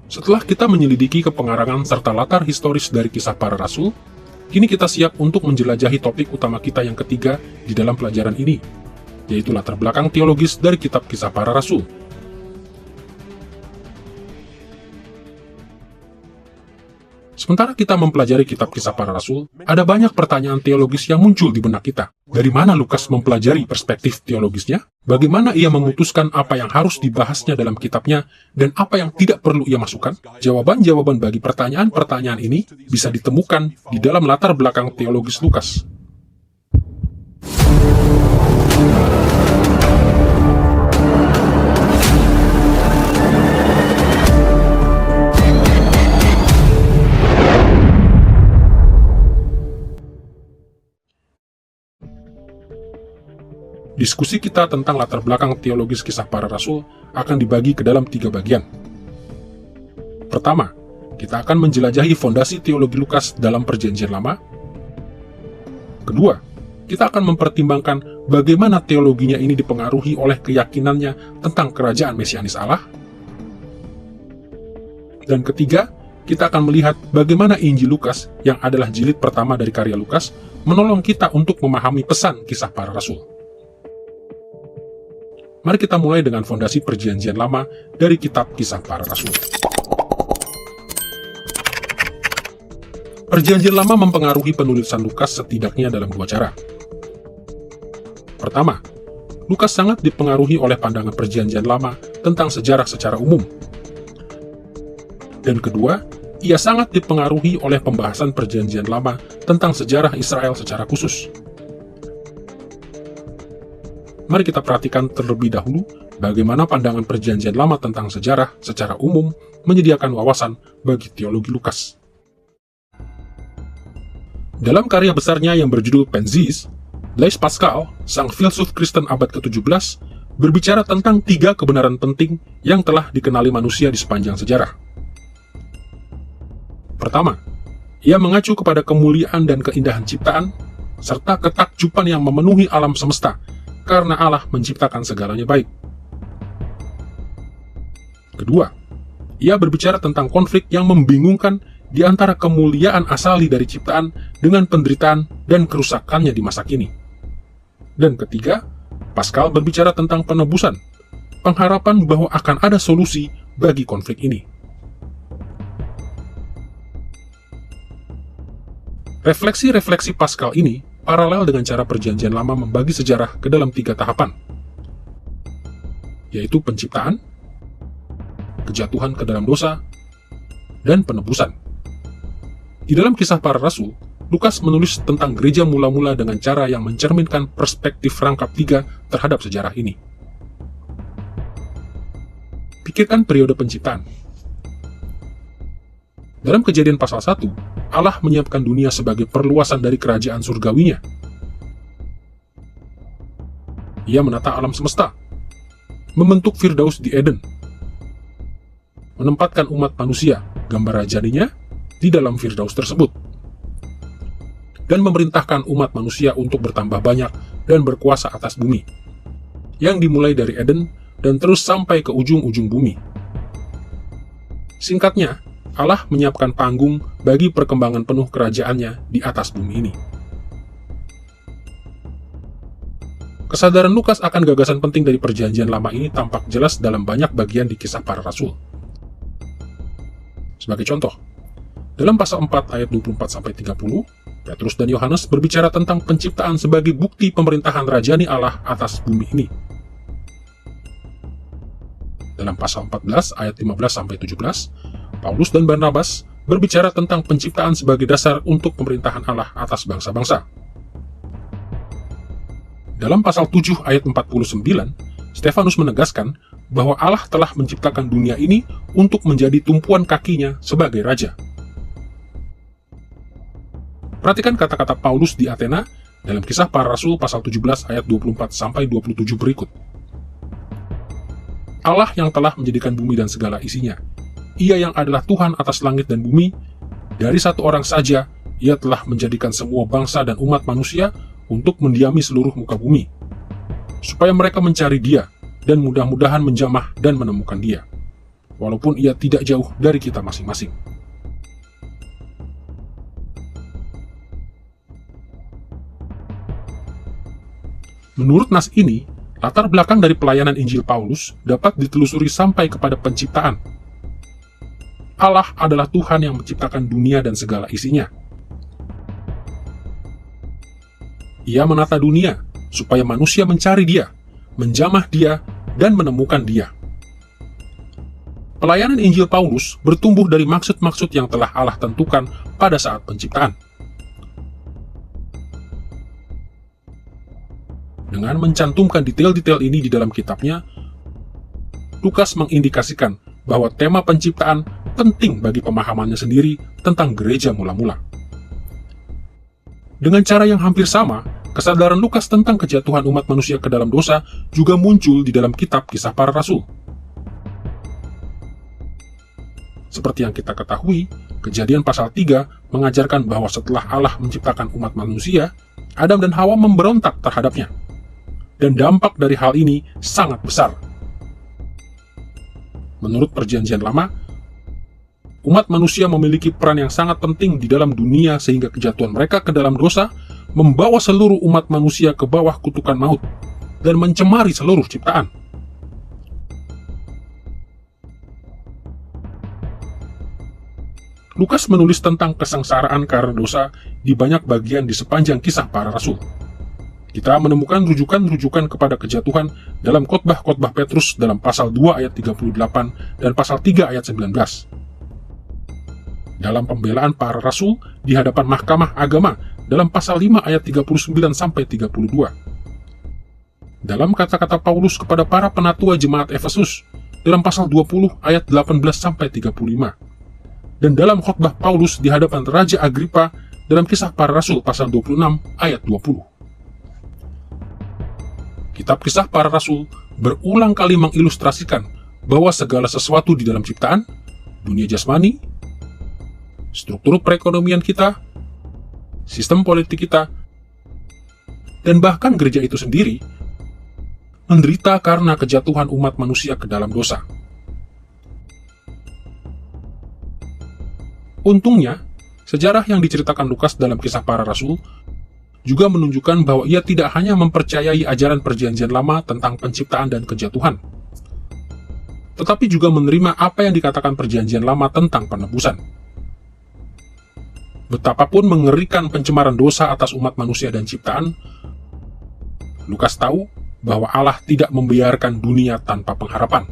Setelah kita menyelidiki kepengarangan serta latar historis dari kisah para rasul, kini kita siap untuk menjelajahi topik utama kita yang ketiga di dalam pelajaran ini, yaitu latar belakang teologis dari kitab kisah para rasul. Sementara kita mempelajari kitab kisah para rasul, ada banyak pertanyaan teologis yang muncul di benak kita. Dari mana Lukas mempelajari perspektif teologisnya? Bagaimana ia memutuskan apa yang harus dibahasnya dalam kitabnya dan apa yang tidak perlu ia masukkan? Jawaban-jawaban bagi pertanyaan-pertanyaan ini bisa ditemukan di dalam latar belakang teologis Lukas. Diskusi kita tentang latar belakang teologis kisah para rasul akan dibagi ke dalam 3 bagian. Pertama, kita akan menjelajahi fondasi teologi Lukas dalam Perjanjian Lama. Kedua, kita akan mempertimbangkan bagaimana teologinya ini dipengaruhi oleh keyakinannya tentang kerajaan Mesianis Allah. Dan ketiga, kita akan melihat bagaimana Injil Lukas, yang adalah jilid pertama dari karya Lukas, menolong kita untuk memahami pesan kisah para rasul. Mari kita mulai dengan fondasi Perjanjian Lama dari kitab kisah para rasul. Perjanjian Lama mempengaruhi penulisan Lukas setidaknya dalam 2 cara. Pertama, Lukas sangat dipengaruhi oleh pandangan Perjanjian Lama tentang sejarah secara umum. Dan kedua, ia sangat dipengaruhi oleh pembahasan Perjanjian Lama tentang sejarah Israel secara khusus. Mari kita perhatikan terlebih dahulu bagaimana pandangan Perjanjian Lama tentang sejarah secara umum menyediakan wawasan bagi teologi Lukas. Dalam karya besarnya yang berjudul Penzias, Blaise Pascal, sang filsuf Kristen abad ke-17, berbicara tentang 3 kebenaran penting yang telah dikenali manusia di sepanjang sejarah. Pertama, ia mengacu kepada kemuliaan dan keindahan ciptaan, serta ketakjuban yang memenuhi alam semesta, karena Allah menciptakan segalanya baik. Kedua, ia berbicara tentang konflik yang membingungkan di antara kemuliaan asali dari ciptaan dengan penderitaan dan kerusakannya di masa kini. Dan ketiga, Pascal berbicara tentang penebusan, pengharapan bahwa akan ada solusi bagi konflik ini. Refleksi-refleksi Pascal ini paralel dengan cara Perjanjian Lama membagi sejarah ke dalam 3 tahapan, yaitu penciptaan, kejatuhan ke dalam dosa, dan penebusan. Di dalam kisah para rasul, Lukas menulis tentang gereja mula-mula dengan cara yang mencerminkan perspektif rangkap 3 terhadap sejarah ini. Pikirkan periode penciptaan. Dalam Kejadian pasal 1, Allah menyiapkan dunia sebagai perluasan dari kerajaan surgawinya. Ia menata alam semesta, membentuk Firdaus di Eden, menempatkan umat manusia, gambar rajaninya, di dalam Firdaus tersebut, dan memerintahkan umat manusia untuk bertambah banyak dan berkuasa atas bumi, yang dimulai dari Eden dan terus sampai ke ujung-ujung bumi. Singkatnya, Allah menyiapkan panggung bagi perkembangan penuh kerajaannya di atas bumi ini. Kesadaran Lukas akan gagasan penting dari Perjanjian Lama ini tampak jelas dalam banyak bagian di kisah para rasul. Sebagai contoh, dalam pasal 4 ayat 24-30, Petrus dan Yohanes berbicara tentang penciptaan sebagai bukti pemerintahan rajani Allah atas bumi ini. Dalam pasal 14 ayat 15-17, Paulus dan Barnabas berbicara tentang penciptaan sebagai dasar untuk pemerintahan Allah atas bangsa-bangsa. Dalam pasal 7 ayat 49, Stefanus menegaskan bahwa Allah telah menciptakan dunia ini untuk menjadi tumpuan kakinya sebagai raja. Perhatikan kata-kata Paulus di Athena dalam kisah para rasul pasal 17 ayat 24-27 berikut. Allah yang telah menjadikan bumi dan segala isinya, Ia yang adalah Tuhan atas langit dan bumi, dari satu orang saja, Ia telah menjadikan semua bangsa dan umat manusia untuk mendiami seluruh muka bumi, supaya mereka mencari Dia, dan mudah-mudahan menjamah dan menemukan Dia. walaupun ia tidak jauh dari kita masing-masing. Menurut nas ini, latar belakang dari pelayanan Injil Paulus dapat ditelusuri sampai kepada penciptaan. Allah adalah Tuhan yang menciptakan dunia dan segala isinya. Ia menata dunia supaya manusia mencari Dia, menjamah Dia, dan menemukan Dia. Pelayanan Injil Paulus bertumbuh dari maksud-maksud yang telah Allah tentukan pada saat penciptaan. Dengan mencantumkan detail-detail ini di dalam kitabnya, Lukas mengindikasikan bahwa tema penciptaan penting bagi pemahamannya sendiri tentang gereja mula-mula. Dengan cara yang hampir sama, kesadaran Lukas tentang kejatuhan umat manusia ke dalam dosa juga muncul di dalam kitab Kisah Para Rasul. Seperti yang kita ketahui, Kejadian pasal 3 mengajarkan bahwa setelah Allah menciptakan umat manusia, Adam dan Hawa memberontak terhadapnya. Dan dampak dari hal ini sangat besar. Menurut Perjanjian Lama, umat manusia memiliki peran yang sangat penting di dalam dunia sehingga kejatuhan mereka ke dalam dosa membawa seluruh umat manusia ke bawah kutukan maut dan mencemari seluruh ciptaan. Lukas menulis tentang kesengsaraan karena dosa di banyak bagian di sepanjang Kisah Para Rasul. Kita menemukan rujukan-rujukan kepada kejatuhan dalam khotbah-khotbah Petrus dalam pasal 2 ayat 38 dan pasal 3 ayat 19. Dalam pembelaan para rasul di hadapan Mahkamah Agama dalam pasal 5 ayat 39-32. Dalam kata-kata Paulus kepada para penatua jemaat Efesus dalam pasal 20 ayat 18-35. Dan dalam khotbah Paulus di hadapan Raja Agripa dalam Kisah Para Rasul pasal 26 ayat 20. Kitab Kisah Para Rasul berulang kali mengilustrasikan bahwa segala sesuatu di dalam ciptaan, dunia jasmani, struktur perekonomian kita, sistem politik kita, dan bahkan gereja itu sendiri, menderita karena kejatuhan umat manusia ke dalam dosa. Untungnya, sejarah yang diceritakan Lukas dalam Kisah Para Rasul juga menunjukkan bahwa ia tidak hanya mempercayai ajaran Perjanjian Lama tentang penciptaan dan kejatuhan, tetapi juga menerima apa yang dikatakan Perjanjian Lama tentang penebusan. Betapapun mengerikan pencemaran dosa atas umat manusia dan ciptaan, Lukas tahu bahwa Allah tidak membiarkan dunia tanpa pengharapan.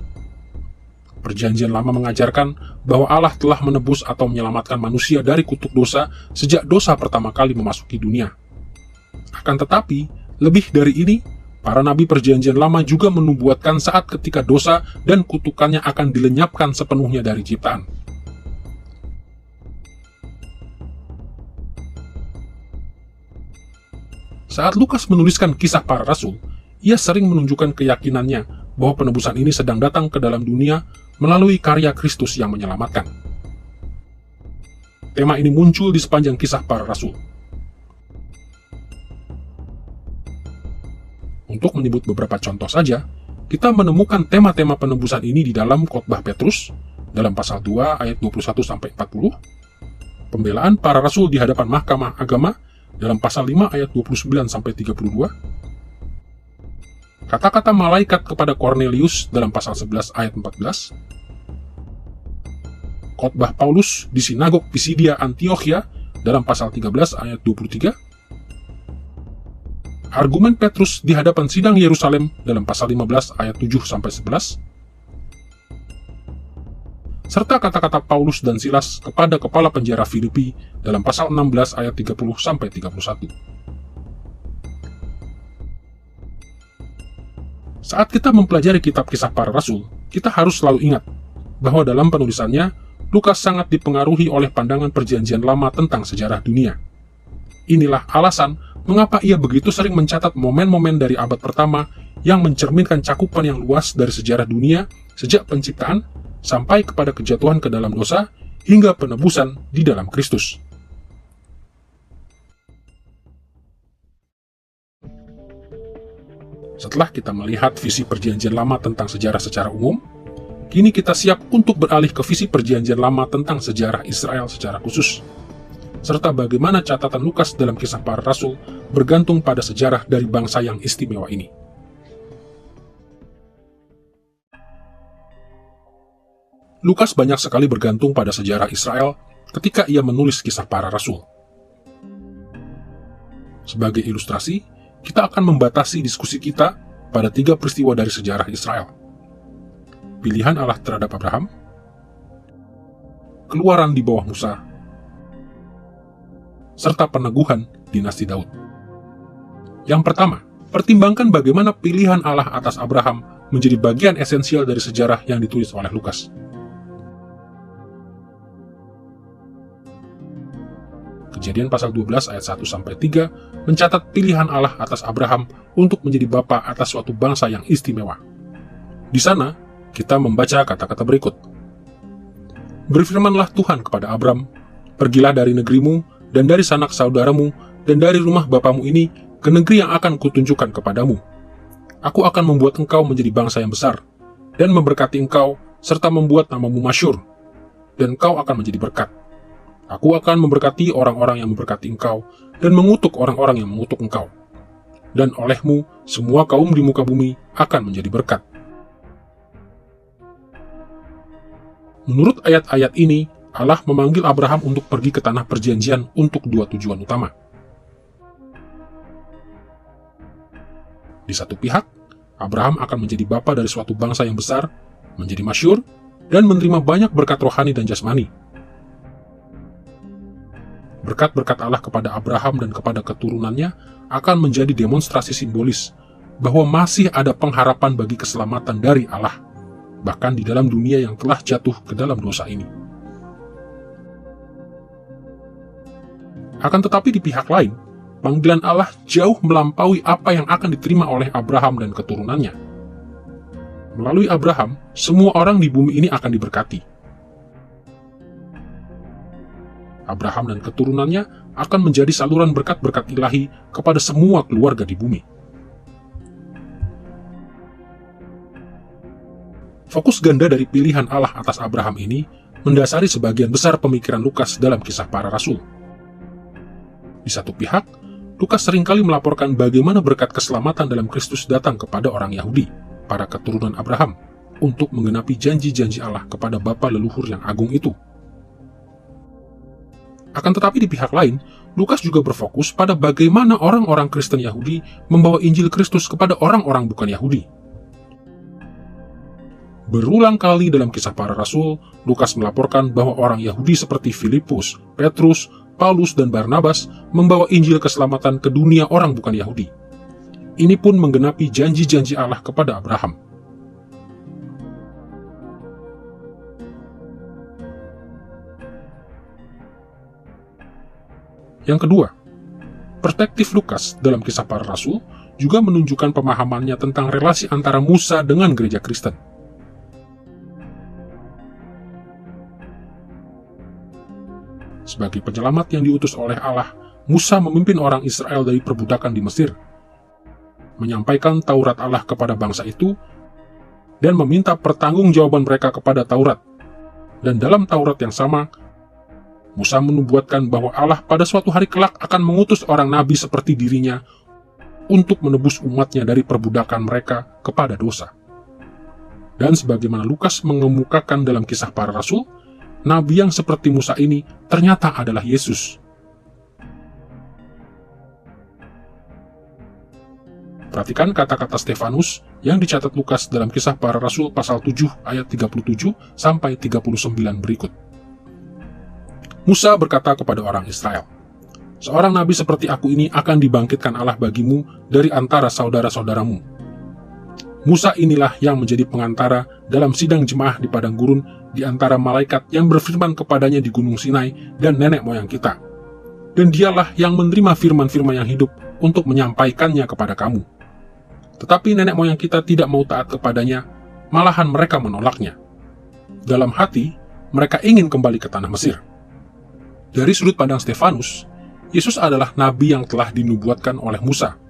Perjanjian Lama mengajarkan bahwa Allah telah menebus atau menyelamatkan manusia dari kutuk dosa sejak dosa pertama kali memasuki dunia. Akan tetapi, lebih dari ini, para nabi Perjanjian Lama juga menubuatkan saat ketika dosa dan kutukannya akan dilenyapkan sepenuhnya dari ciptaan. Saat Lukas menuliskan Kisah Para Rasul, ia sering menunjukkan keyakinannya bahwa penebusan ini sedang datang ke dalam dunia melalui karya Kristus yang menyelamatkan. Tema ini muncul di sepanjang Kisah Para Rasul. Untuk menyebut beberapa contoh saja, kita menemukan tema-tema penebusan ini di dalam khotbah Petrus, dalam pasal 2 ayat 21-40, pembelaan para rasul di hadapan Mahkamah Agama, dalam pasal 5 ayat 29-32, kata-kata malaikat kepada Kornelius dalam pasal 11 ayat 14, khotbah Paulus di sinagog Pisidia Antiochia dalam pasal 13 ayat 23, argumen Petrus di hadapan sidang Yerusalem dalam pasal 15 ayat 7-11, serta kata-kata Paulus dan Silas kepada kepala penjara Filipi dalam pasal 16 ayat 30-31. Saat kita mempelajari kitab Kisah Para Rasul, kita harus selalu ingat bahwa dalam penulisannya, Lukas sangat dipengaruhi oleh pandangan Perjanjian Lama tentang sejarah dunia. Inilah alasan mengapa ia begitu sering mencatat momen-momen dari abad pertama yang mencerminkan cakupan yang luas dari sejarah dunia sejak penciptaan sampai kepada kejatuhan ke dalam dosa hingga penebusan di dalam Kristus. Setelah kita melihat visi Perjanjian Lama tentang sejarah secara umum, Kini kita siap untuk beralih ke visi Perjanjian Lama tentang sejarah Israel secara khusus, serta bagaimana catatan Lukas dalam Kisah Para Rasul bergantung pada sejarah dari bangsa yang istimewa ini. Lukas banyak sekali bergantung pada sejarah Israel ketika ia menulis Kisah Para Rasul. Sebagai ilustrasi, kita akan membatasi diskusi kita pada 3 peristiwa dari sejarah Israel. Pilihan Allah terhadap Abraham, keluaran di bawah Musa, serta peneguhan dinasti Daud. Yang pertama, pertimbangkan bagaimana pilihan Allah atas Abraham menjadi bagian esensial dari sejarah yang ditulis oleh Lukas. Kejadian pasal 12 ayat 1-3 mencatat pilihan Allah atas Abraham untuk menjadi bapa atas suatu bangsa yang istimewa. Di sana, kita membaca kata-kata berikut. Berfirmanlah Tuhan kepada Abram, pergilah dari negerimu dan dari sanak saudaramu dan dari rumah bapamu ini ke negeri yang akan kutunjukkan kepadamu. Aku akan membuat engkau menjadi bangsa yang besar dan memberkati engkau serta membuat namamu masyhur, dan engkau akan menjadi berkat. Aku akan memberkati orang-orang yang memberkati engkau dan mengutuk orang-orang yang mengutuk engkau. Dan olehmu semua kaum di muka bumi akan menjadi berkat. Menurut ayat-ayat ini, Allah memanggil Abraham untuk pergi ke tanah perjanjian untuk 2 tujuan utama. Di satu pihak, Abraham akan menjadi bapa dari suatu bangsa yang besar, menjadi masyhur, dan menerima banyak berkat rohani dan jasmani. Berkat-berkat Allah kepada Abraham dan kepada keturunannya akan menjadi demonstrasi simbolis bahwa masih ada pengharapan bagi keselamatan dari Allah, bahkan di dalam dunia yang telah jatuh ke dalam dosa ini. Akan tetapi di pihak lain, panggilan Allah jauh melampaui apa yang akan diterima oleh Abraham dan keturunannya. Melalui Abraham, semua orang di bumi ini akan diberkati. Abraham dan keturunannya akan menjadi saluran berkat-berkat ilahi kepada semua keluarga di bumi. Fokus ganda dari pilihan Allah atas Abraham ini mendasari sebagian besar pemikiran Lukas dalam Kisah Para Rasul. Di satu pihak, Lukas seringkali melaporkan bagaimana berkat keselamatan dalam Kristus datang kepada orang Yahudi, para keturunan Abraham, untuk menggenapi janji-janji Allah kepada bapa leluhur yang agung itu. Akan tetapi di pihak lain, Lukas juga berfokus pada bagaimana orang-orang Kristen Yahudi membawa Injil Kristus kepada orang-orang bukan Yahudi. Berulang kali dalam Kisah Para Rasul, Lukas melaporkan bahwa orang Yahudi seperti Filipus, Petrus, Paulus, dan Barnabas membawa Injil keselamatan ke dunia orang bukan Yahudi. Ini pun menggenapi janji-janji Allah kepada Abraham. Yang kedua, perspektif Lukas dalam Kisah Para Rasul juga menunjukkan pemahamannya tentang relasi antara Musa dengan gereja Kristen. Sebagai penyelamat yang diutus oleh Allah, Musa memimpin orang Israel dari perbudakan di Mesir, menyampaikan Taurat Allah kepada bangsa itu, dan meminta pertanggungjawaban mereka kepada Taurat. Dan dalam Taurat yang sama, Musa menubuatkan bahwa Allah pada suatu hari kelak akan mengutus orang nabi seperti dirinya untuk menebus umatnya dari perbudakan mereka kepada dosa. Dan sebagaimana Lukas mengemukakan dalam Kisah Para Rasul, nabi yang seperti Musa ini ternyata adalah Yesus. Perhatikan kata-kata Stefanus yang dicatat Lukas dalam Kisah Para Rasul pasal 7 ayat 37 sampai 39 berikut. Musa berkata kepada orang Israel, "Seorang nabi seperti aku ini akan dibangkitkan Allah bagimu dari antara saudara-saudaramu." Musa inilah yang menjadi pengantara dalam sidang jemaah di padang gurun di antara malaikat yang berfirman kepadanya di Gunung Sinai dan nenek moyang kita. Dan dialah yang menerima firman-firman yang hidup untuk menyampaikannya kepada kamu. Tetapi nenek moyang kita tidak mau taat kepadanya, malahan mereka menolaknya. Dalam hati, mereka ingin kembali ke tanah Mesir. Dari sudut pandang Stefanus, Yesus adalah nabi yang telah dinubuatkan oleh Musa.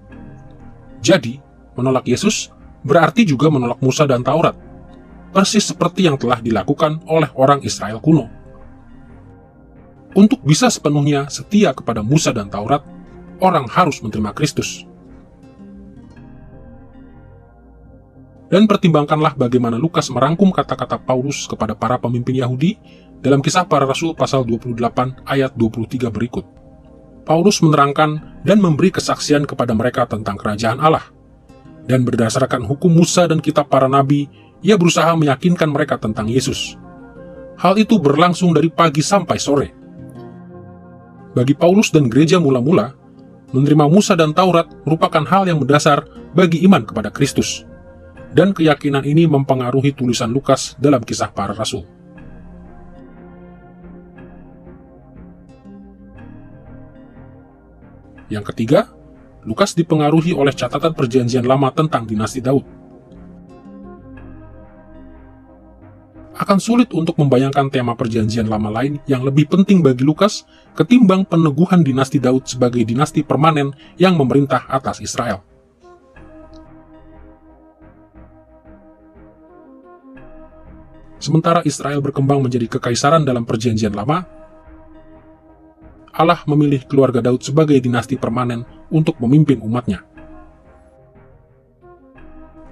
Jadi, menolak Yesus berarti juga menolak Musa dan Taurat. persis seperti yang telah dilakukan oleh orang Israel kuno. Untuk bisa sepenuhnya setia kepada Musa dan Taurat, orang harus menerima Kristus. Dan pertimbangkanlah bagaimana Lukas merangkum kata-kata Paulus kepada para pemimpin Yahudi dalam Kisah Para Rasul pasal 28 ayat 23 berikut. Paulus menerangkan dan memberi kesaksian kepada mereka tentang kerajaan Allah. Dan berdasarkan hukum Musa dan kitab para nabi, ia berusaha meyakinkan mereka tentang Yesus. Hal itu berlangsung dari pagi sampai sore. Bagi Paulus dan gereja mula-mula, menerima Musa dan Taurat merupakan hal yang mendasar bagi iman kepada Kristus. Dan keyakinan ini mempengaruhi tulisan Lukas dalam Kisah Para Rasul. Yang ketiga, Lukas dipengaruhi oleh catatan Perjanjian Lama tentang dinasti Daud. Akan sulit untuk membayangkan tema Perjanjian Lama lain yang lebih penting bagi Lukas ketimbang peneguhan dinasti Daud sebagai dinasti permanen yang memerintah atas Israel. Sementara Israel berkembang menjadi kekaisaran dalam Perjanjian Lama, Allah memilih keluarga Daud sebagai dinasti permanen untuk memimpin umatnya.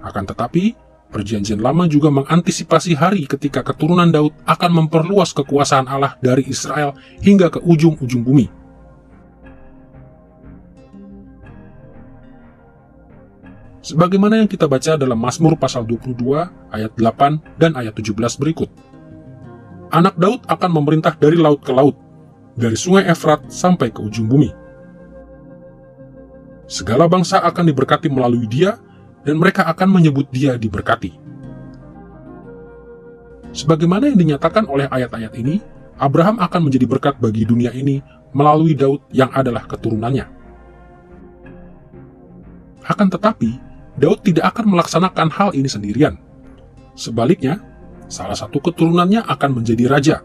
Akan tetapi, Perjanjian Lama juga mengantisipasi hari ketika keturunan Daud akan memperluas kekuasaan Allah dari Israel hingga ke ujung-ujung bumi. Sebagaimana yang kita baca dalam Mazmur pasal 22 ayat 8 dan ayat 17 berikut. Anak Daud akan memerintah dari laut ke laut, dari sungai Efrat sampai ke ujung bumi. Segala bangsa akan diberkati melalui dia, dan mereka akan menyebut dia diberkati. Sebagaimana yang dinyatakan oleh ayat-ayat ini, Abraham akan menjadi berkat bagi dunia ini melalui Daud yang adalah keturunannya. Akan tetapi, Daud tidak akan melaksanakan hal ini sendirian. Sebaliknya, salah satu keturunannya akan menjadi raja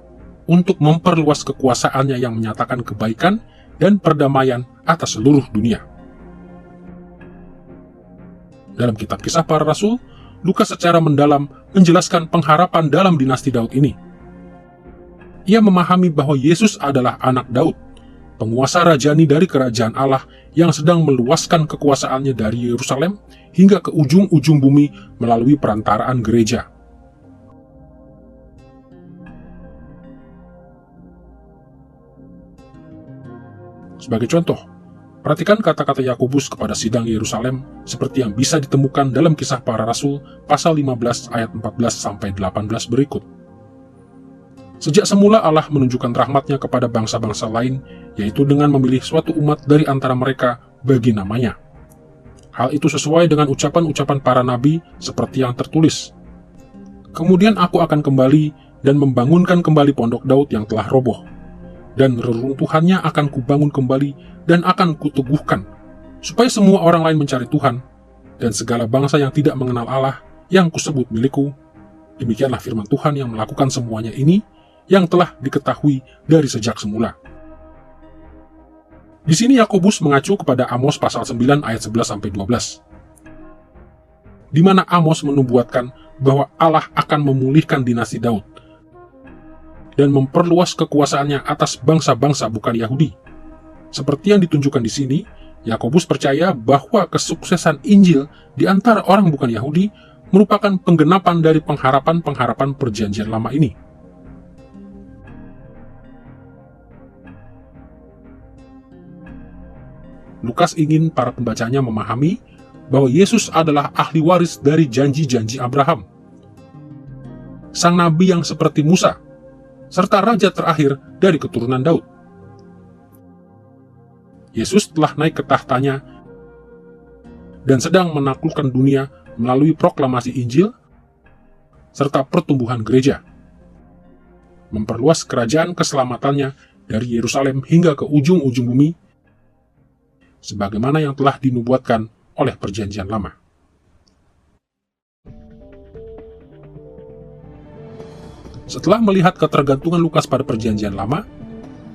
untuk memperluas kekuasaannya yang menyatakan kebaikan dan perdamaian atas seluruh dunia. Dalam kitab Kisah Para Rasul, Lukas secara mendalam menjelaskan pengharapan dalam dinasti Daud ini. Ia memahami bahwa Yesus adalah anak Daud, penguasa rajani dari kerajaan Allah yang sedang meluaskan kekuasaannya dari Yerusalem hingga ke ujung-ujung bumi melalui perantaraan gereja. Sebagai contoh, perhatikan kata-kata Yakobus kepada sidang Yerusalem seperti yang bisa ditemukan dalam Kisah Para Rasul pasal 15 ayat 14-18 berikut. Sejak semula Allah menunjukkan rahmat-Nya kepada bangsa-bangsa lain, yaitu dengan memilih suatu umat dari antara mereka bagi namanya. Hal itu sesuai dengan ucapan-ucapan para nabi seperti yang tertulis. Kemudian aku akan kembali dan membangunkan kembali pondok Daud yang telah roboh, dan reruntuhannya akan kubangun kembali dan akan kuteguhkan, supaya semua orang lain mencari Tuhan, dan segala bangsa yang tidak mengenal Allah yang kusebut milikku. Demikianlah firman Tuhan yang melakukan semuanya ini, yang telah diketahui dari sejak semula. Di sini Yakobus mengacu kepada Amos pasal 9 ayat 11-12, di mana Amos menubuatkan bahwa Allah akan memulihkan dinasti Daud dan memperluas kekuasaannya atas bangsa-bangsa bukan Yahudi. Seperti yang ditunjukkan di sini, Yakobus percaya bahwa kesuksesan Injil di antara orang bukan Yahudi merupakan penggenapan dari pengharapan-pengharapan Perjanjian Lama ini. Lukas ingin para pembacanya memahami bahwa Yesus adalah ahli waris dari janji-janji Abraham, sang nabi yang seperti Musa, serta raja terakhir dari keturunan Daud. Yesus telah naik ke tahtanya dan sedang menaklukkan dunia melalui proklamasi Injil serta pertumbuhan gereja, memperluas kerajaan keselamatannya dari Yerusalem hingga ke ujung-ujung bumi, sebagaimana yang telah dinubuatkan oleh Perjanjian Lama. Setelah melihat ketergantungan Lukas pada Perjanjian Lama,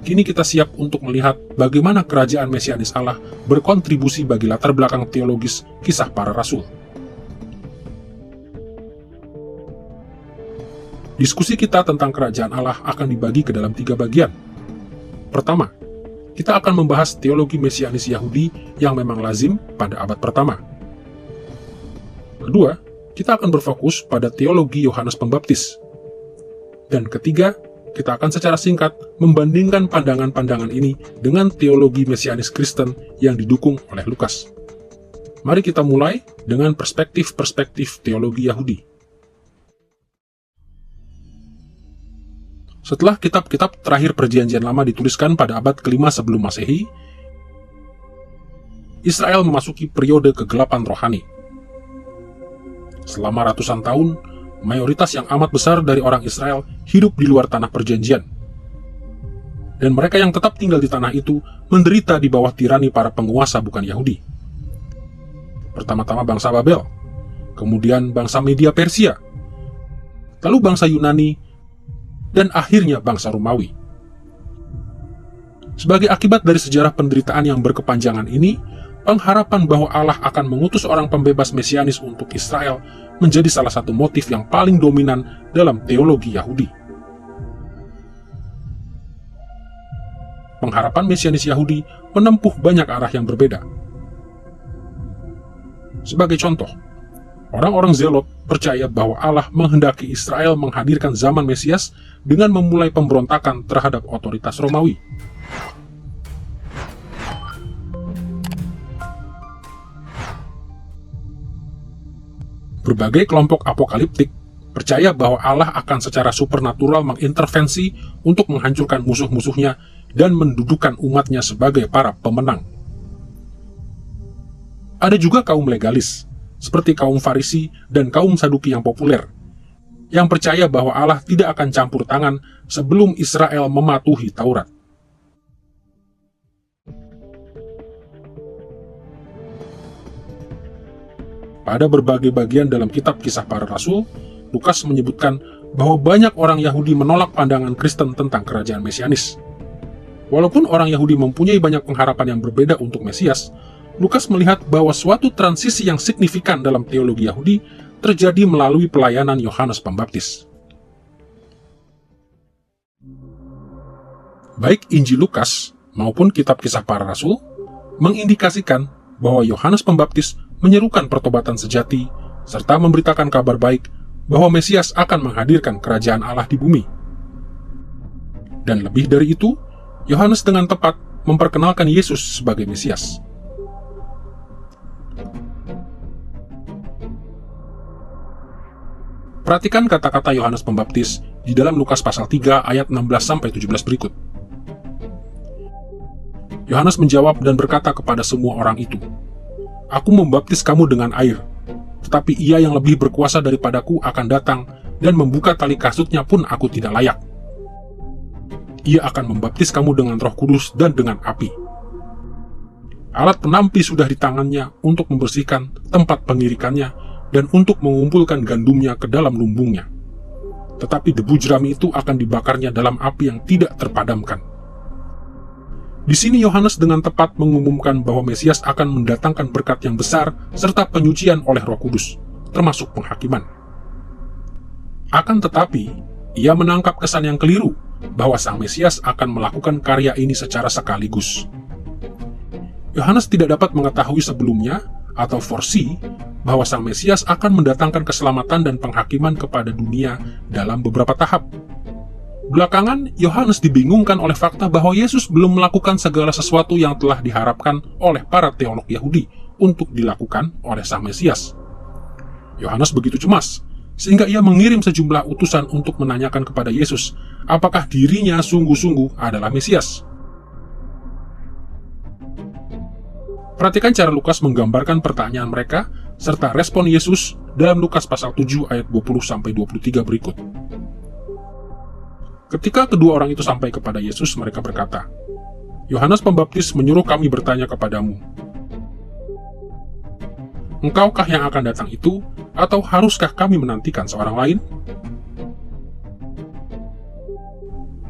kini kita siap untuk melihat bagaimana kerajaan Mesianis Allah berkontribusi bagi latar belakang teologis Kisah Para Rasul. Diskusi kita tentang kerajaan Allah akan dibagi ke dalam 3 bagian. Pertama, kita akan membahas teologi mesianis Yahudi yang memang lazim pada abad pertama. Kedua, kita akan berfokus pada teologi Yohanes Pembaptis. Dan ketiga, kita akan secara singkat membandingkan pandangan-pandangan ini dengan teologi mesianis Kristen yang didukung oleh Lukas. Mari kita mulai dengan perspektif-perspektif teologi Yahudi. Setelah kitab-kitab terakhir Perjanjian Lama dituliskan pada abad ke-5 sebelum Masehi, Israel memasuki periode kegelapan rohani. Selama ratusan tahun, mayoritas yang amat besar dari orang Israel hidup di luar tanah perjanjian. Dan mereka yang tetap tinggal di tanah itu menderita di bawah tirani para penguasa bukan Yahudi. Pertama-tama bangsa Babel, kemudian bangsa Media Persia, lalu bangsa Yunani, dan akhirnya bangsa Romawi. Sebagai akibat dari sejarah penderitaan yang berkepanjangan ini, pengharapan bahwa Allah akan mengutus orang pembebas mesianis untuk Israel menjadi salah satu motif yang paling dominan dalam teologi Yahudi. Pengharapan mesianis Yahudi menempuh banyak arah yang berbeda. Sebagai contoh, orang-orang Zelot percaya bahwa Allah menghendaki Israel menghadirkan zaman Mesias dengan memulai pemberontakan terhadap otoritas Romawi. Berbagai kelompok apokaliptik percaya bahwa Allah akan secara supernatural mengintervensi untuk menghancurkan musuh-musuhnya dan mendudukan umatnya sebagai para pemenang. Ada juga kaum legalis, seperti kaum Farisi dan kaum Saduki yang populer, yang percaya bahwa Allah tidak akan campur tangan sebelum Israel mematuhi Taurat. Pada berbagai bagian dalam kitab Kisah Para Rasul, Lukas menyebutkan bahwa banyak orang Yahudi menolak pandangan Kristen tentang kerajaan mesianis. Walaupun orang Yahudi mempunyai banyak pengharapan yang berbeda untuk Mesias, Lukas melihat bahwa suatu transisi yang signifikan dalam teologi Yahudi terjadi melalui pelayanan Yohanes Pembaptis. Baik Injil Lukas maupun kitab Kisah Para Rasul mengindikasikan bahwa Yohanes Pembaptis menyerukan pertobatan sejati serta memberitakan kabar baik bahwa Mesias akan menghadirkan kerajaan Allah di bumi. Dan lebih dari itu, Yohanes dengan tepat memperkenalkan Yesus sebagai Mesias. Perhatikan kata-kata Yohanes Pembaptis di dalam Lukas pasal 3 ayat 16-17 berikut. Yohanes menjawab dan berkata kepada semua orang itu, "Aku membaptis kamu dengan air, tetapi Ia yang lebih berkuasa daripadaku akan datang, dan membuka tali kasutnya pun aku tidak layak. Ia akan membaptis kamu dengan Roh Kudus dan dengan api. Alat penampi sudah di tangannya untuk membersihkan tempat pengirikannya dan untuk mengumpulkan gandumnya ke dalam lumbungnya. Tetapi debu jerami itu akan dibakarnya dalam api yang tidak terpadamkan." Di sini Yohanes dengan tepat mengumumkan bahwa Mesias akan mendatangkan berkat yang besar serta penyucian oleh Roh Kudus, termasuk penghakiman. Akan tetapi, ia menangkap kesan yang keliru bahwa Sang Mesias akan melakukan karya ini secara sekaligus. Yohanes tidak dapat mengetahui sebelumnya atau foresee bahwa Sang Mesias akan mendatangkan keselamatan dan penghakiman kepada dunia dalam beberapa tahap. Belakangan, Yohanes dibingungkan oleh fakta bahwa Yesus belum melakukan segala sesuatu yang telah diharapkan oleh para teolog Yahudi untuk dilakukan oleh Sang Mesias. Yohanes begitu cemas, sehingga ia mengirim sejumlah utusan untuk menanyakan kepada Yesus apakah dirinya sungguh-sungguh adalah Mesias. Perhatikan cara Lukas menggambarkan pertanyaan mereka serta respon Yesus dalam Lukas pasal 7 ayat 20-23 berikut. Ketika kedua orang itu sampai kepada Yesus, mereka berkata, "Yohanes Pembaptis menyuruh kami bertanya kepadamu, Engkaukah yang akan datang itu, atau haruskah kami menantikan seorang lain?"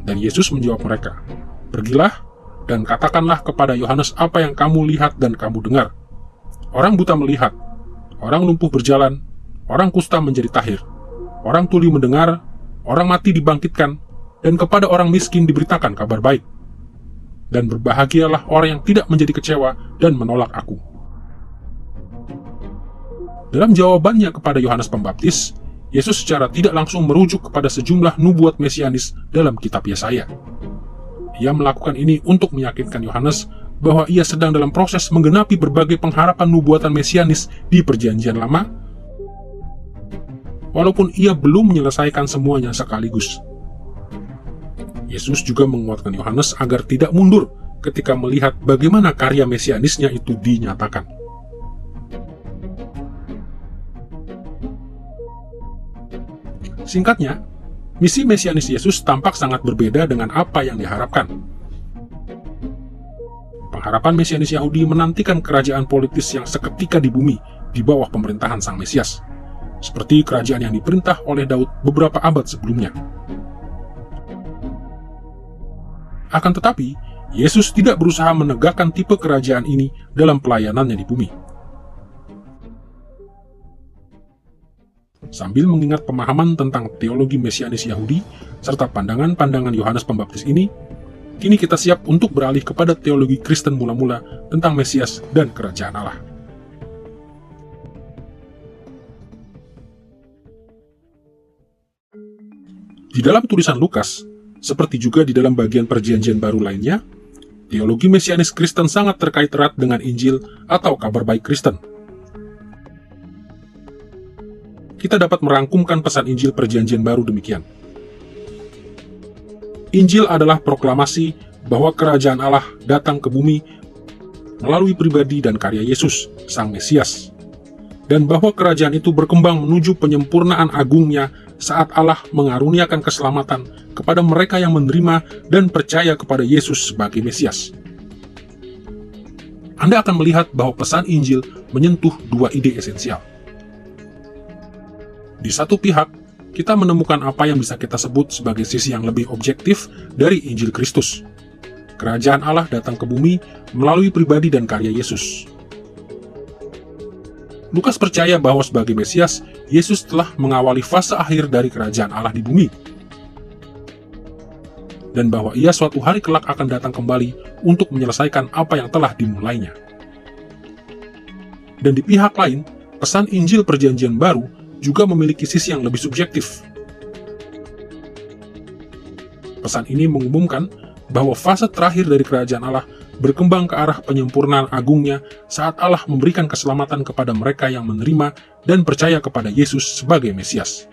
Dan Yesus menjawab mereka, "Pergilah dan katakanlah kepada Yohanes apa yang kamu lihat dan kamu dengar. Orang buta melihat, orang lumpuh berjalan, orang kusta menjadi tahir, orang tuli mendengar, orang mati dibangkitkan, dan kepada orang miskin diberitakan kabar baik. Dan berbahagialah orang yang tidak menjadi kecewa dan menolak aku. Dalam jawabannya kepada Yohanes Pembaptis, Yesus secara tidak langsung merujuk kepada sejumlah nubuat mesianis dalam kitab Yesaya. Ia melakukan ini untuk meyakinkan Yohanes bahwa ia sedang dalam proses menggenapi berbagai pengharapan nubuatan mesianis di Perjanjian Lama, walaupun ia belum menyelesaikan semuanya sekaligus. Yesus juga menguatkan Yohanes agar tidak mundur ketika melihat bagaimana karya mesianisnya itu dinyatakan. Singkatnya, misi mesianis Yesus tampak sangat berbeda dengan apa yang diharapkan. Pengharapan mesianis Yahudi menantikan kerajaan politis yang seketika di bumi di bawah pemerintahan Sang Mesias, seperti kerajaan yang diperintah oleh Daud beberapa abad sebelumnya. Akan tetapi, Yesus tidak berusaha menegakkan tipe kerajaan ini dalam pelayanannya di bumi. Sambil mengingat pemahaman tentang teologi mesianis Yahudi serta pandangan-pandangan Yohanes Pembaptis ini, kini kita siap untuk beralih kepada teologi Kristen mula-mula tentang Mesias dan kerajaan Allah. Di dalam tulisan Lukas, seperti juga di dalam bagian Perjanjian Baru lainnya, teologi mesianis Kristen sangat terkait erat dengan Injil atau kabar baik Kristen. Kita dapat merangkumkan pesan Injil Perjanjian Baru demikian. Injil adalah proklamasi bahwa kerajaan Allah datang ke bumi melalui pribadi dan karya Yesus, Sang Mesias, dan bahwa kerajaan itu berkembang menuju penyempurnaan agungnya saat Allah mengaruniakan keselamatan kepada mereka yang menerima dan percaya kepada Yesus sebagai Mesias. Anda akan melihat bahwa pesan Injil menyentuh dua ide esensial. Di satu pihak, kita menemukan apa yang bisa kita sebut sebagai sisi yang lebih objektif dari Injil Kristus. Kerajaan Allah datang ke bumi melalui pribadi dan karya Yesus. Lukas percaya bahwa sebagai Mesias, Yesus telah mengawali fase akhir dari kerajaan Allah di bumi, dan bahwa ia suatu hari kelak akan datang kembali untuk menyelesaikan apa yang telah dimulainya. Dan di pihak lain, pesan Injil Perjanjian Baru juga memiliki sisi yang lebih subjektif. Pesan ini mengumumkan bahwa fase terakhir dari kerajaan Allah berkembang ke arah penyempurnaan agungnya saat Allah memberikan keselamatan kepada mereka yang menerima dan percaya kepada Yesus sebagai Mesias.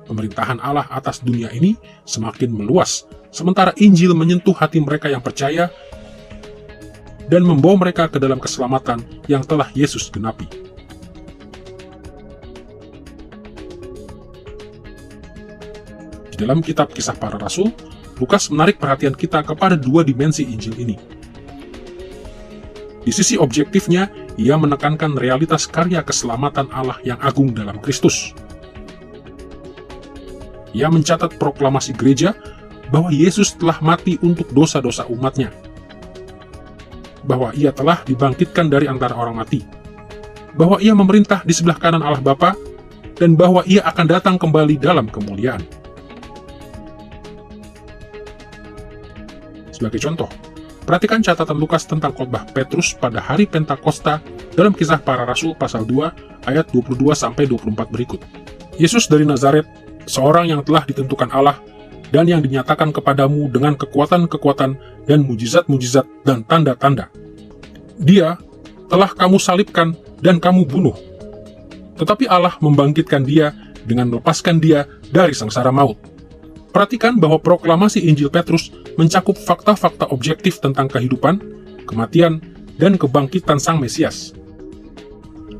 Pemerintahan Allah atas dunia ini semakin meluas, sementara Injil menyentuh hati mereka yang percaya dan membawa mereka ke dalam keselamatan yang telah Yesus genapi. Di dalam kitab Kisah Para Rasul, Lukas menarik perhatian kita kepada dua dimensi Injil ini. Di sisi objektifnya, ia menekankan realitas karya keselamatan Allah yang agung dalam Kristus. Ia mencatat proklamasi gereja bahwa Yesus telah mati untuk dosa-dosa umatnya, bahwa ia telah dibangkitkan dari antara orang mati, bahwa ia memerintah di sebelah kanan Allah Bapa, dan bahwa ia akan datang kembali dalam kemuliaan. Sebagai contoh, perhatikan catatan Lukas tentang khotbah Petrus pada hari Pentakosta dalam Kisah Para Rasul pasal 2 ayat 22-24 berikut. Yesus dari Nazaret, seorang yang telah ditentukan Allah dan yang dinyatakan kepadamu dengan kekuatan-kekuatan dan mujizat-mujizat dan tanda-tanda. Dia telah kamu salibkan dan kamu bunuh. Tetapi Allah membangkitkan dia dengan melepaskan dia dari sengsara maut. Perhatikan bahwa proklamasi Injil Petrus mencakup fakta-fakta objektif tentang kehidupan, kematian, dan kebangkitan Sang Mesias.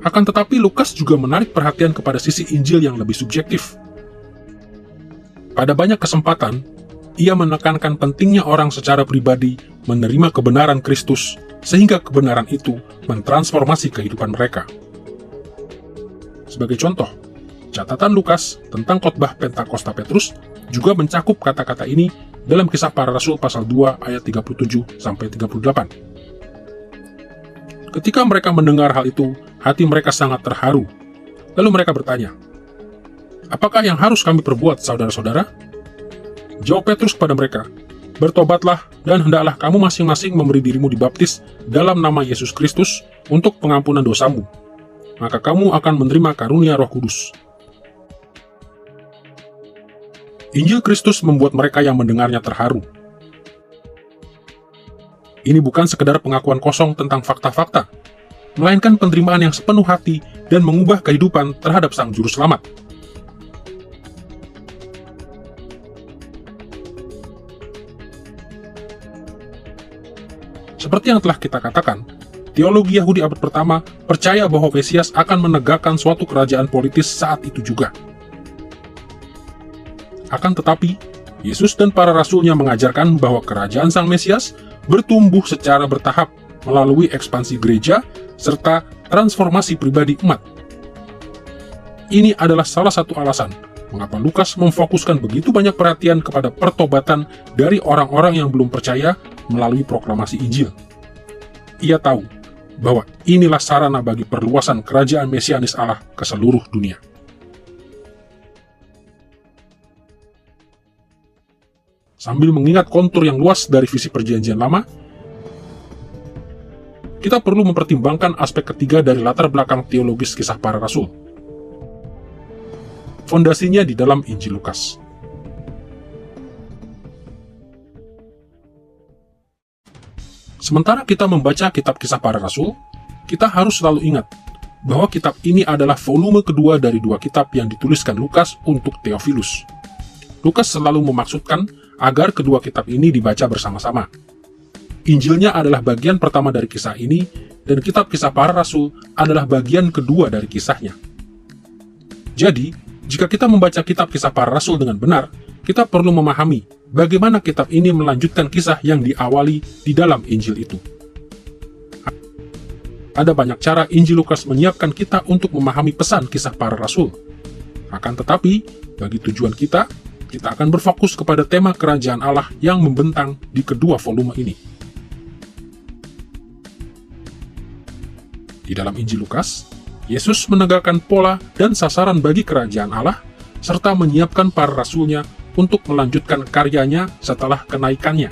Akan tetapi Lukas juga menarik perhatian kepada sisi Injil yang lebih subjektif. Pada banyak kesempatan, ia menekankan pentingnya orang secara pribadi menerima kebenaran Kristus, sehingga kebenaran itu mentransformasi kehidupan mereka. Sebagai contoh, catatan Lukas tentang khotbah Pentakosta Petrus juga mencakup kata-kata ini dalam Kisah Para Rasul pasal 2 ayat 37-38. Ketika mereka mendengar hal itu, hati mereka sangat terharu. Lalu mereka bertanya, Apakah yang harus kami perbuat, saudara-saudara? Jawab Petrus kepada mereka, bertobatlah dan hendaklah kamu masing-masing memberi dirimu dibaptis dalam nama Yesus Kristus untuk pengampunan dosamu. Maka kamu akan menerima karunia Roh Kudus. Injil Kristus membuat mereka yang mendengarnya terharu. Ini bukan sekedar pengakuan kosong tentang fakta-fakta, melainkan penerimaan yang sepenuh hati dan mengubah kehidupan terhadap Sang Juru Selamat. Seperti yang telah kita katakan, teologi Yahudi abad pertama percaya bahwa Mesias akan menegakkan suatu kerajaan politis saat itu juga. Akan tetapi, Yesus dan para rasulnya mengajarkan bahwa kerajaan Sang Mesias bertumbuh secara bertahap melalui ekspansi gereja serta transformasi pribadi umat. Ini adalah salah satu alasan mengapa Lukas memfokuskan begitu banyak perhatian kepada pertobatan dari orang-orang yang belum percaya melalui proklamasi Injil. Ia tahu bahwa inilah sarana bagi perluasan kerajaan Mesianis Allah ke seluruh dunia. Sambil mengingat kontur yang luas dari visi Perjanjian Lama, kita perlu mempertimbangkan aspek ketiga dari latar belakang teologis kisah para rasul. Fondasinya di dalam Injil Lukas. Sementara kita membaca kitab kisah para rasul, kita harus selalu ingat bahwa kitab ini adalah volume kedua dari dua kitab yang dituliskan Lukas untuk Theophilus. Lukas selalu memaksudkan agar kedua kitab ini dibaca bersama-sama. Injilnya adalah bagian pertama dari kisah ini, dan kitab kisah para rasul adalah bagian kedua dari kisahnya. Jadi, jika kita membaca kitab kisah para rasul dengan benar, kita perlu memahami bagaimana kitab ini melanjutkan kisah yang diawali di dalam Injil itu. Ada banyak cara Injil Lukas menyiapkan kita untuk memahami pesan kisah para rasul. Akan tetapi, bagi tujuan kita akan berfokus kepada tema kerajaan Allah yang membentang di kedua volume ini. Di dalam Injil Lukas, Yesus menegakkan pola dan sasaran bagi kerajaan Allah, serta menyiapkan para rasulnya untuk melanjutkan karyanya setelah kenaikannya.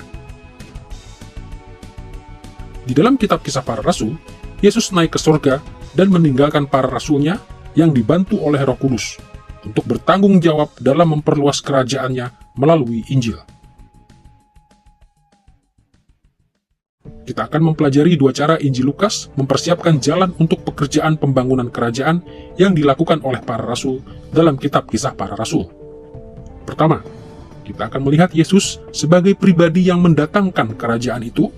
Di dalam kitab kisah para rasul, Yesus naik ke surga dan meninggalkan para rasulnya yang dibantu oleh Roh Kudus untuk bertanggung jawab dalam memperluas kerajaannya melalui Injil. Kita akan mempelajari dua cara Injil Lukas mempersiapkan jalan untuk pekerjaan pembangunan kerajaan yang dilakukan oleh para rasul dalam kitab kisah para rasul. Pertama, kita akan melihat Yesus sebagai pribadi yang mendatangkan kerajaan itu.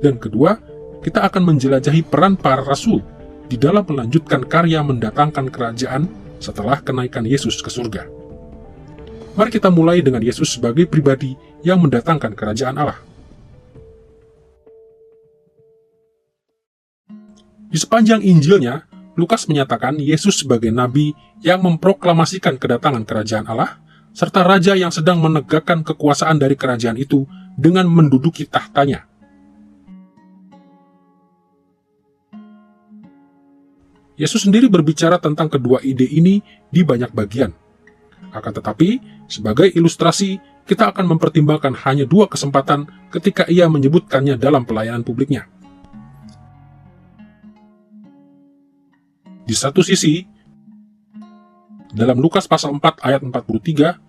Dan kedua, kita akan menjelajahi peran para rasul di dalam melanjutkan karya mendatangkan kerajaan setelah kenaikan Yesus ke surga. Mari kita mulai dengan Yesus sebagai pribadi yang mendatangkan kerajaan Allah. Di sepanjang Injilnya, Lukas menyatakan Yesus sebagai nabi yang memproklamasikan kedatangan kerajaan Allah, serta raja yang sedang menegakkan kekuasaan dari kerajaan itu dengan menduduki tahtanya. Yesus sendiri berbicara tentang kedua ide ini di banyak bagian. Akan tetapi, sebagai ilustrasi, kita akan mempertimbangkan hanya dua kesempatan ketika ia menyebutkannya dalam pelayanan publiknya. Di satu sisi, dalam Lukas pasal 4 ayat 43,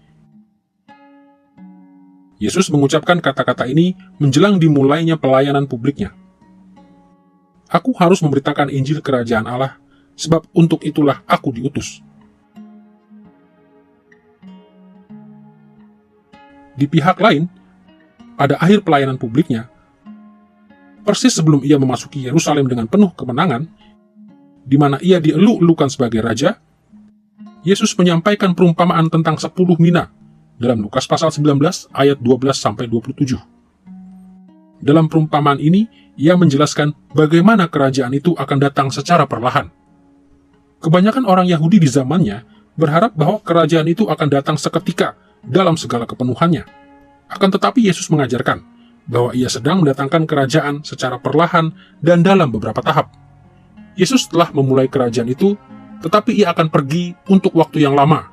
Yesus mengucapkan kata-kata ini menjelang dimulainya pelayanan publiknya. Aku harus memberitakan Injil Kerajaan Allah, sebab untuk itulah aku diutus. Di pihak lain, pada akhir pelayanan publiknya, persis sebelum ia memasuki Yerusalem dengan penuh kemenangan, di mana ia dieluk-elukan sebagai raja, Yesus menyampaikan perumpamaan tentang 10 mina dalam Lukas pasal 19 ayat 12-27. Dalam perumpamaan ini, ia menjelaskan bagaimana kerajaan itu akan datang secara perlahan. Kebanyakan orang Yahudi di zamannya berharap bahwa kerajaan itu akan datang seketika dalam segala kepenuhannya. Akan tetapi Yesus mengajarkan bahwa ia sedang mendatangkan kerajaan secara perlahan dan dalam beberapa tahap. Yesus telah memulai kerajaan itu, tetapi ia akan pergi untuk waktu yang lama,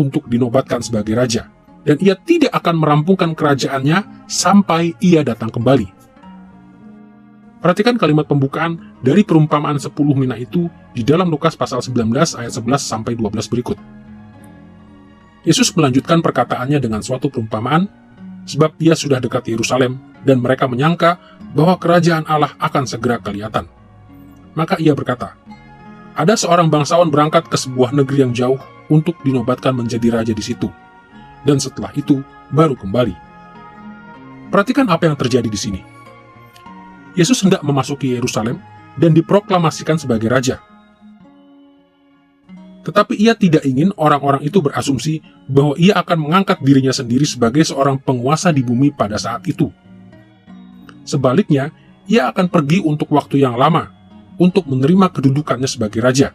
untuk dinobatkan sebagai raja, dan ia tidak akan merampungkan kerajaannya sampai ia datang kembali. Perhatikan kalimat pembukaan dari perumpamaan 10 mina itu di dalam Lukas pasal 19 ayat 11-12 berikut. Yesus melanjutkan perkataannya dengan suatu perumpamaan, sebab ia sudah dekat Yerusalem, dan mereka menyangka bahwa kerajaan Allah akan segera kelihatan. Maka ia berkata, ada seorang bangsawan berangkat ke sebuah negeri yang jauh untuk dinobatkan menjadi raja di situ, dan setelah itu baru kembali. Perhatikan apa yang terjadi di sini. Yesus hendak memasuki Yerusalem dan diproklamasikan sebagai raja. Tetapi ia tidak ingin orang-orang itu berasumsi bahwa ia akan mengangkat dirinya sendiri sebagai seorang penguasa di bumi pada saat itu. Sebaliknya, ia akan pergi untuk waktu yang lama untuk menerima kedudukannya sebagai raja,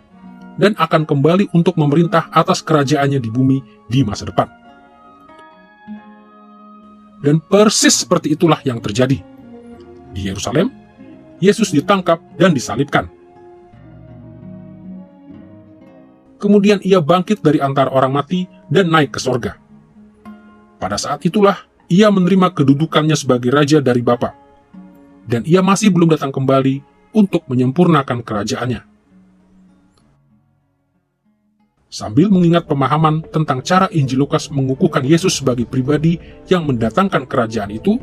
dan akan kembali untuk memerintah atas kerajaannya di bumi di masa depan. Dan persis seperti itulah yang terjadi. Di Yerusalem, Yesus ditangkap dan disalibkan. Kemudian ia bangkit dari antara orang mati dan naik ke sorga. Pada saat itulah ia menerima kedudukannya sebagai raja dari Bapa, dan ia masih belum datang kembali untuk menyempurnakan kerajaannya. Sambil mengingat pemahaman tentang cara Injil Lukas mengukuhkan Yesus sebagai pribadi yang mendatangkan kerajaan itu,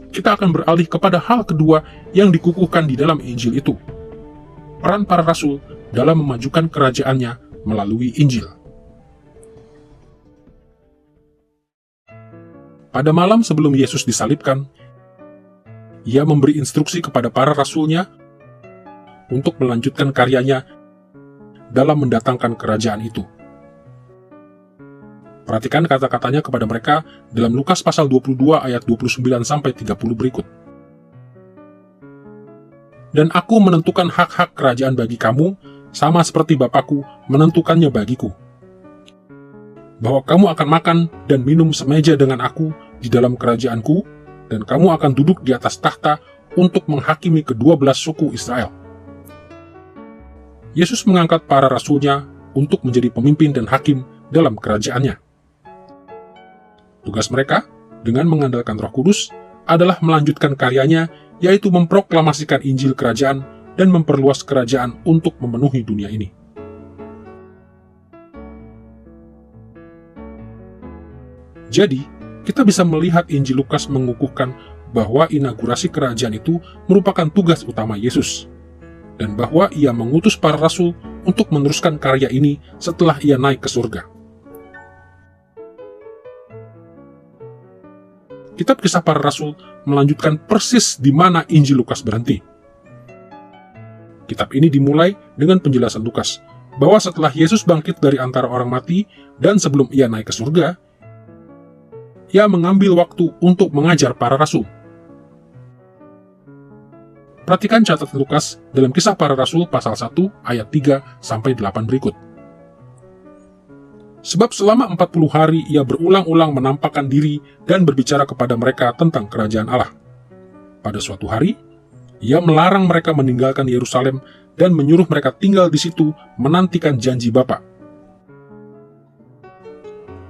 kita akan beralih kepada hal kedua yang dikukuhkan di dalam Injil itu, peran para rasul dalam memajukan kerajaannya melalui Injil. Pada malam sebelum Yesus disalibkan, ia memberi instruksi kepada para rasulnya untuk melanjutkan karyanya dalam mendatangkan kerajaan itu. Perhatikan kata-katanya kepada mereka dalam Lukas pasal 22 ayat 29-30 berikut. Dan aku menentukan hak-hak kerajaan bagi kamu, sama seperti Bapakku menentukannya bagiku. Bahwa kamu akan makan dan minum semeja dengan aku di dalam kerajaanku, dan kamu akan duduk di atas tahta untuk menghakimi ke-12 suku Israel. Yesus mengangkat para rasulnya untuk menjadi pemimpin dan hakim dalam kerajaannya. Tugas mereka, dengan mengandalkan Roh Kudus, adalah melanjutkan karyanya, yaitu memproklamasikan Injil kerajaan dan memperluas kerajaan untuk memenuhi dunia ini. Jadi, kita bisa melihat Injil Lukas mengukuhkan bahwa inaugurasi kerajaan itu merupakan tugas utama Yesus, dan bahwa ia mengutus para rasul untuk meneruskan karya ini setelah ia naik ke surga. Kitab Kisah Para Rasul melanjutkan persis di mana Injil Lukas berhenti. Kitab ini dimulai dengan penjelasan Lukas bahwa setelah Yesus bangkit dari antara orang mati dan sebelum ia naik ke surga, ia mengambil waktu untuk mengajar para rasul. Perhatikan catatan Lukas dalam Kisah Para Rasul pasal 1 ayat 3-8 berikut. Sebab selama 40 hari ia berulang-ulang menampakkan diri dan berbicara kepada mereka tentang kerajaan Allah. Pada suatu hari, ia melarang mereka meninggalkan Yerusalem dan menyuruh mereka tinggal di situ menantikan janji Bapa.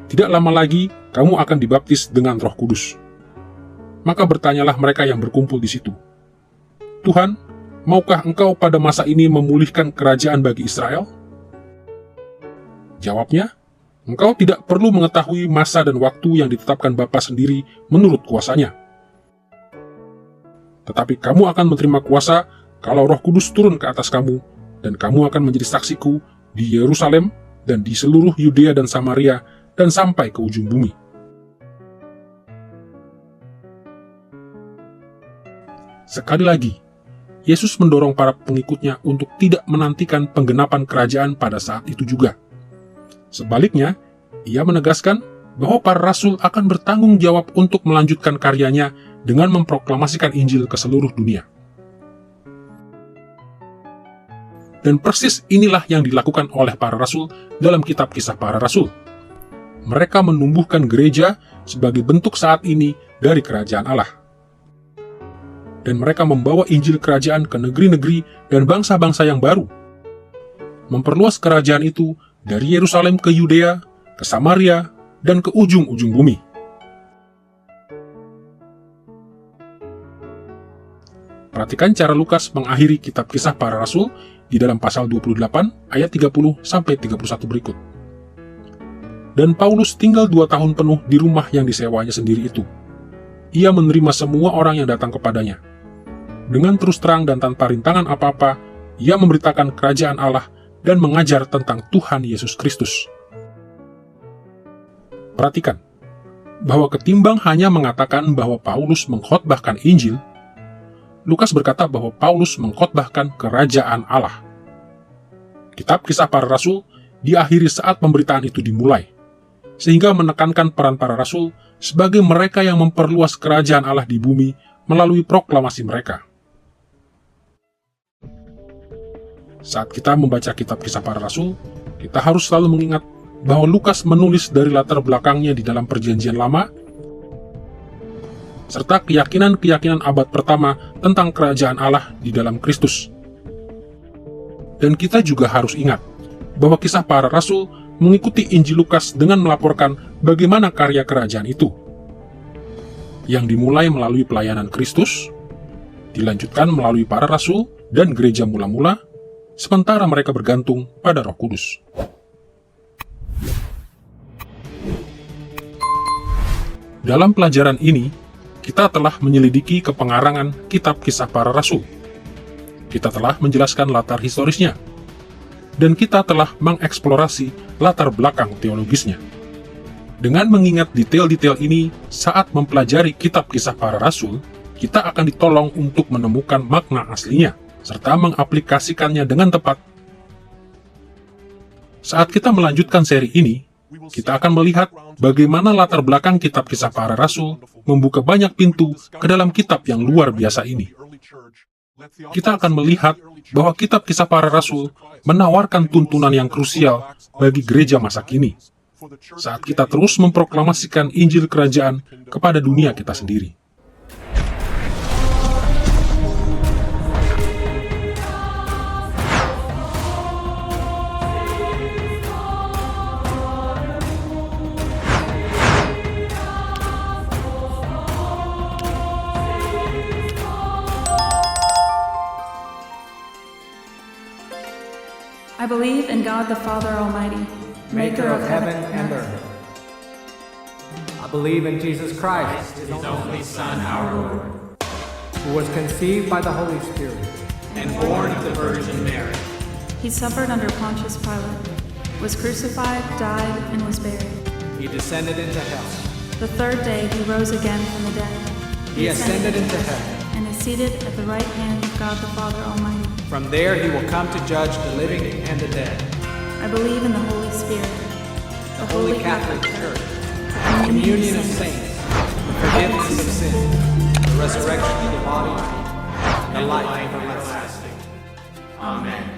Tidak lama lagi, kamu akan dibaptis dengan Roh Kudus. Maka bertanyalah mereka yang berkumpul di situ, Tuhan, maukah engkau pada masa ini memulihkan kerajaan bagi Israel? Jawabnya, engkau tidak perlu mengetahui masa dan waktu yang ditetapkan Bapa sendiri menurut kuasanya. Tetapi kamu akan menerima kuasa kalau Roh Kudus turun ke atas kamu, dan kamu akan menjadi saksiku di Yerusalem dan di seluruh Yudea dan Samaria dan sampai ke ujung bumi. Sekali lagi, Yesus mendorong para pengikutnya untuk tidak menantikan penggenapan kerajaan pada saat itu juga. Sebaliknya, ia menegaskan bahwa para rasul akan bertanggung jawab untuk melanjutkan karyanya dengan memproklamasikan Injil ke seluruh dunia. Dan persis inilah yang dilakukan oleh para rasul dalam kitab Kisah Para Rasul. Mereka menumbuhkan gereja sebagai bentuk saat ini dari kerajaan Allah. Dan mereka membawa Injil kerajaan ke negeri-negeri dan bangsa-bangsa yang baru. Memperluas kerajaan itu dari Yerusalem ke Yudea, ke Samaria, dan ke ujung-ujung bumi. Perhatikan cara Lukas mengakhiri kitab Kisah Para Rasul di dalam pasal 28 ayat 30-31 berikut. Dan Paulus tinggal 2 tahun penuh di rumah yang disewanya sendiri itu. Ia menerima semua orang yang datang kepadanya. Dengan terus terang dan tanpa rintangan apa-apa, ia memberitakan kerajaan Allah dan mengajar tentang Tuhan Yesus Kristus. Perhatikan, bahwa ketimbang hanya mengatakan bahwa Paulus mengkhotbahkan Injil, Lukas berkata bahwa Paulus mengkhotbahkan kerajaan Allah. Kitab Kisah Para Rasul diakhiri saat pemberitaan itu dimulai, sehingga menekankan peran para rasul sebagai mereka yang memperluas kerajaan Allah di bumi melalui proklamasi mereka. Saat kita membaca kitab Kisah Para Rasul, kita harus selalu mengingat bahwa Lukas menulis dari latar belakangnya di dalam Perjanjian Lama, serta keyakinan-keyakinan abad pertama tentang kerajaan Allah di dalam Kristus. Dan kita juga harus ingat bahwa Kisah Para Rasul mengikuti Injil Lukas dengan melaporkan bagaimana karya kerajaan itu, yang dimulai melalui pelayanan Kristus, dilanjutkan melalui para rasul dan gereja mula-mula, sementara mereka bergantung pada Roh Kudus. Dalam pelajaran ini, kita telah menyelidiki kepengarangan kitab Kisah Para Rasul. Kita telah menjelaskan latar historisnya, dan kita telah mengeksplorasi latar belakang teologisnya. Dengan mengingat detail-detail ini saat mempelajari kitab Kisah Para Rasul, kita akan ditolong untuk menemukan makna aslinya, serta mengaplikasikannya dengan tepat. Saat kita melanjutkan seri ini, kita akan melihat bagaimana latar belakang kitab Kisah Para Rasul membuka banyak pintu ke dalam kitab yang luar biasa ini. Kita akan melihat bahwa kitab Kisah Para Rasul menawarkan tuntunan yang krusial bagi gereja masa kini, saat kita terus memproklamasikan Injil Kerajaan kepada dunia kita sendiri. I believe in God the Father Almighty, maker of heaven and earth. I believe in Jesus Christ, His only Son, our Lord, who was conceived by the Holy Spirit and born of the Virgin Mary. He suffered under Pontius Pilate, was crucified, died, and was buried. He descended into hell. The third day he rose again from the dead. He ascended into heaven and is seated at the right hand of God the Father Almighty. From there he will come to judge the living and the dead. I believe in the Holy Spirit, The Holy Catholic Church, the communion of saints, the forgiveness of sins, the resurrection of the body, and the life everlasting. Amen.